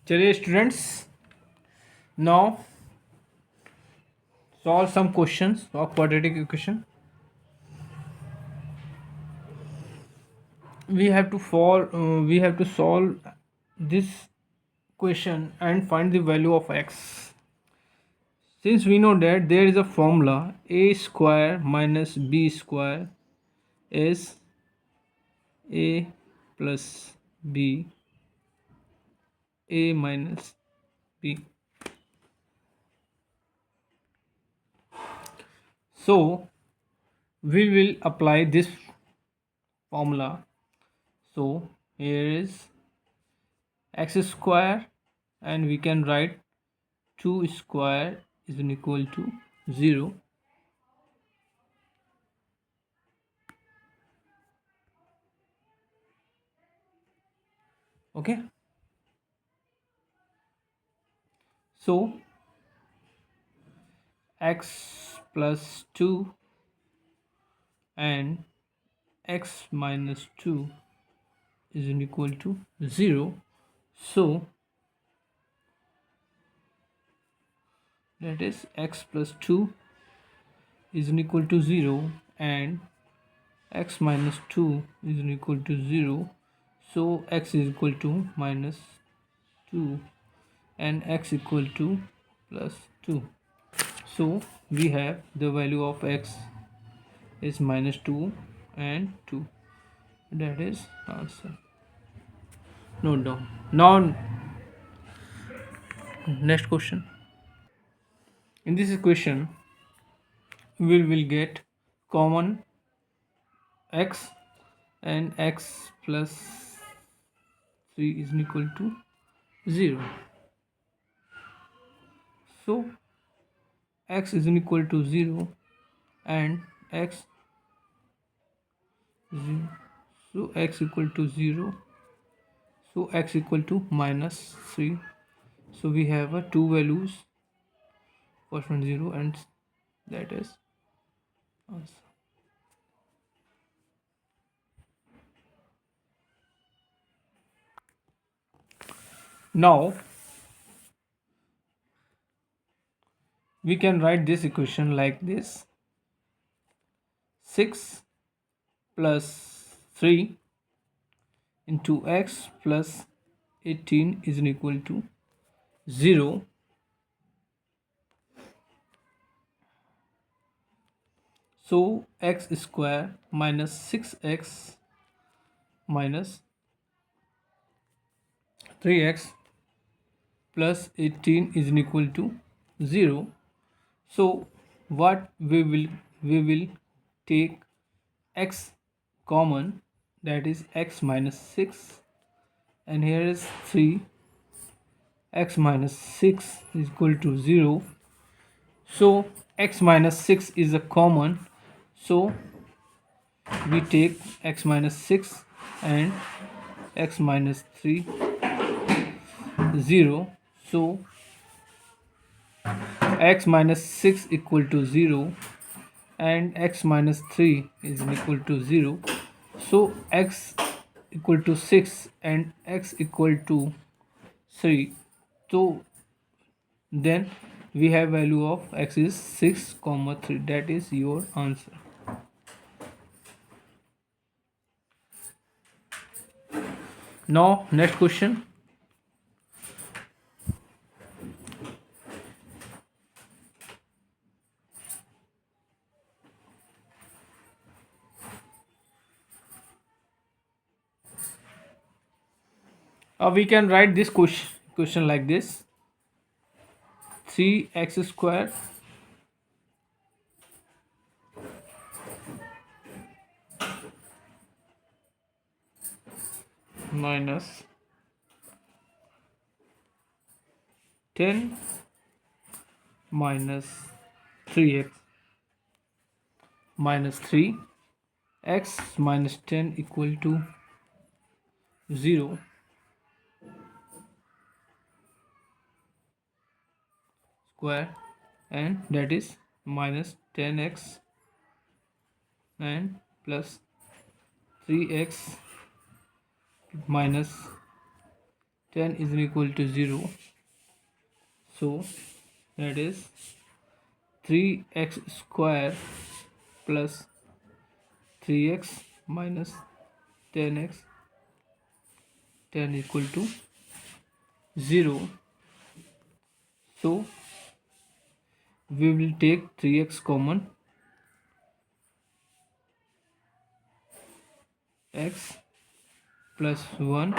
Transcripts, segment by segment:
चलिए students, now solve some questions of quadratic equation. We have to solve this question and find the value of x. Since we know that there is a formula a square minus b square is a plus b, a minus b. So we will apply this formula. So here is x square, and we can write 2 square is equal to 0. Okay, so x plus 2 and x minus 2 is equal to 0. So that is x plus 2 is equal to 0 and x minus 2 is equal to 0. So x is equal to minus 2 and x equal to plus 2. So we have the value of x is minus 2 and 2. That is answer. Note down. Now next question. In this equation we will get common x, and x plus 3 is equal to 0. So x is equal to 0 and x 0. So x equal to 0. So x equal to minus 3. So we have two values, first one 0 and that is answer. Now we can write this equation like this: 6 plus 3 into x plus 18 is equal to 0. So x square minus 6x minus 3x plus 18 is equal to 0. So what we will take x common, that is x minus 6, and here is 3. X minus 6 is equal to 0. So x minus 6 is a common, so we take x minus 6 and x minus 3 0. So x minus 6 equal to 0 and x minus 3 is equal to 0. So x equal to 6 and x equal to 3. So then we have value of x is 6 comma 3. That is your answer. Now next question. We can write this question like this: 3x square minus 10 minus 3x minus 3, x minus 10 equal to 0. Square, and that is minus 10x and plus 3x minus 10 is equal to 0. So that is 3x square plus 3x minus 10x, 10 equal to 0. So we will take 3x common, x plus 1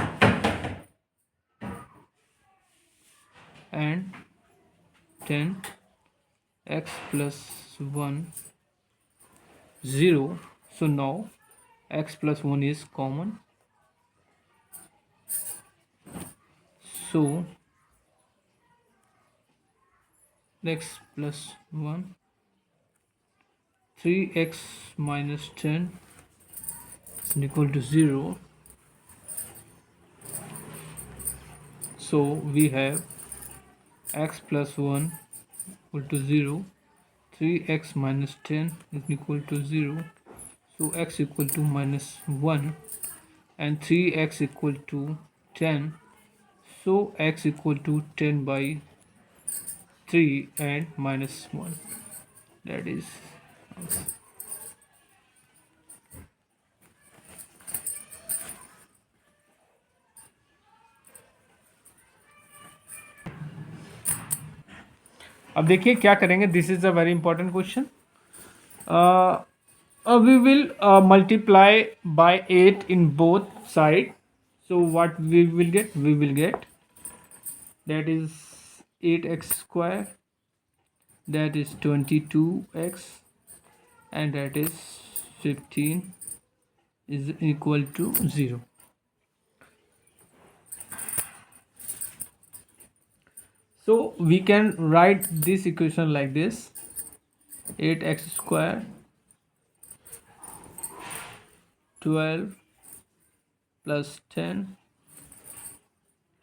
and 10 x plus 1 0. So now x plus 1 is common, so x plus 1, 3x minus 10 is equal to 0. So we have x plus 1 equal to 0, 3x minus 10 is equal to 0. So x equal to minus 1 and 3x equal to 10. So x equal to 10 by 3 and minus 1. That is answer. अब देखिए क्या करेंगे. This is a very important question. We will multiply by 8 in both sides. So what we will get? We will get that is 8x square, that is 22x, and that is 15 is equal to 0. So we can write this equation like this: 8x square 12 plus 10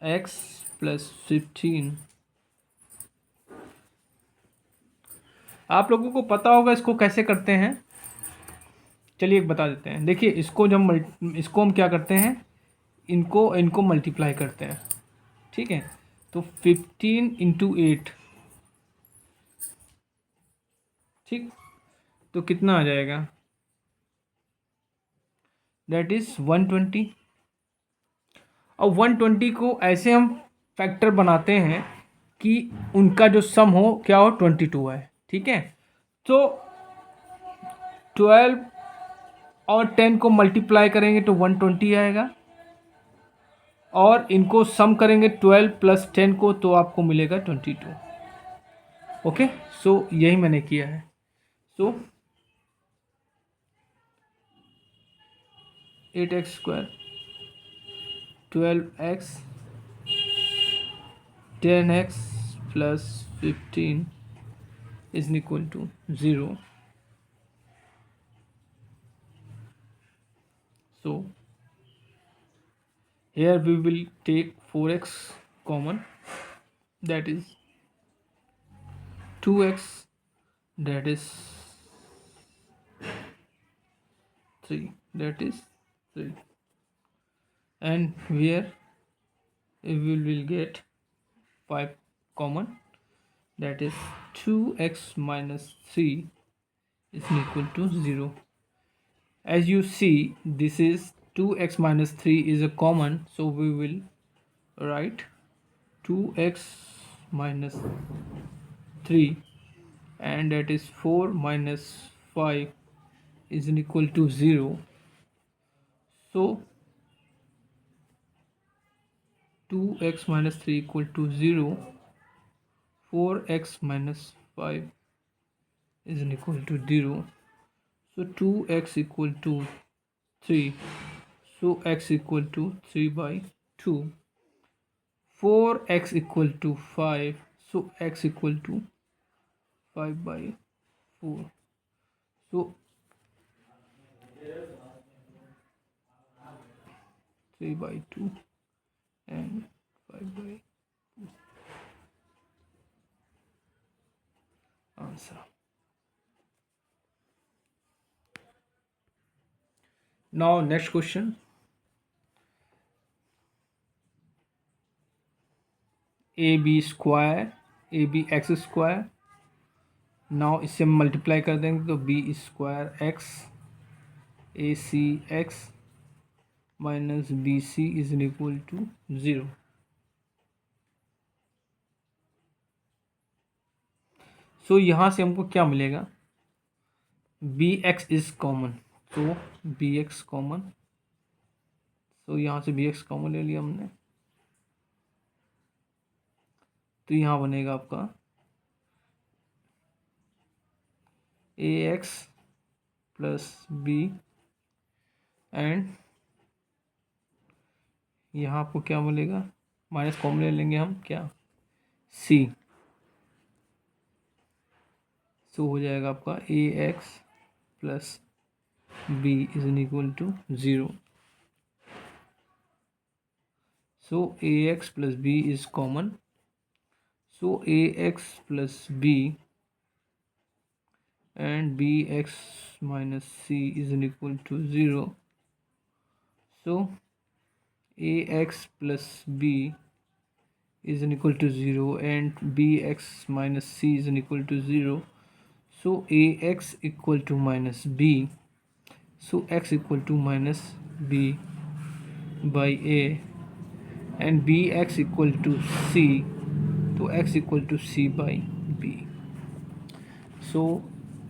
x plus 15. आप लोगों को पता होगा इसको कैसे करते हैं. चलिए एक बता देते हैं. देखिए इसको हम क्या करते हैं, इनको मल्टीप्लाई करते हैं. ठीक है, तो 15 इंटू 8, ठीक, तो कितना आ जाएगा? That is 120. और 120 को ऐसे हम फैक्टर बनाते हैं कि उनका जो सम हो क्या हो, 22 है. ठीक है, तो 12 और 10 को मल्टीप्लाई करेंगे तो 120 आएगा, और इनको सम करेंगे 12 प्लस 10 को तो आपको मिलेगा 22. ओके, सो यही मैंने किया है. सो 8x square 12x 10x plus 15 is equal to 0. So here we will take 4x common, that is 2x, that is 3, that is 3, and here we will get 5 common, that is 2x minus 3 is equal to 0. As you see, this is 2x minus 3 is a common, so we will write 2x minus 3, and that is 4 minus 5 is equal to 0. So 2x minus 3 equal to 0, 4x minus 5 is equal to 0. So 2x equal to 3, so x equal to 3 by 2. 4x equal to 5, so x equal to 5 by 4. So 3 by 2 and 5 by 4. Answer. Now next question. A B square, A B X square. Now इससे हम multiply कर देंगे तो B square X A C X minus B C is equal to 0। So यहाँ से हमको क्या मिलेगा, बी एक्स इज कॉमन, तो बी एक्स कॉमन, तो यहाँ से बी एक्स कॉमन ले लिया हमने, तो यहाँ बनेगा आपका a x plus B and यहाँ आपको क्या मिलेगा, माइनस कॉमन ले लेंगे हम, क्या सी। सो हो जाएगा आपका a x plus b is equal to 0। So a x plus b is common, so a x plus b and bx minus c is equal to 0. So ax plus b is equal to 0 and bx minus c is equal to 0. So ax equal to minus b. So x equal to minus b by a and bx equal to c. So x equal to c by b. So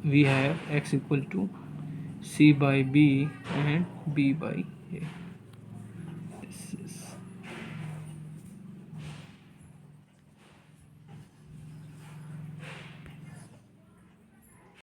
we have x equal to c by b and b by a.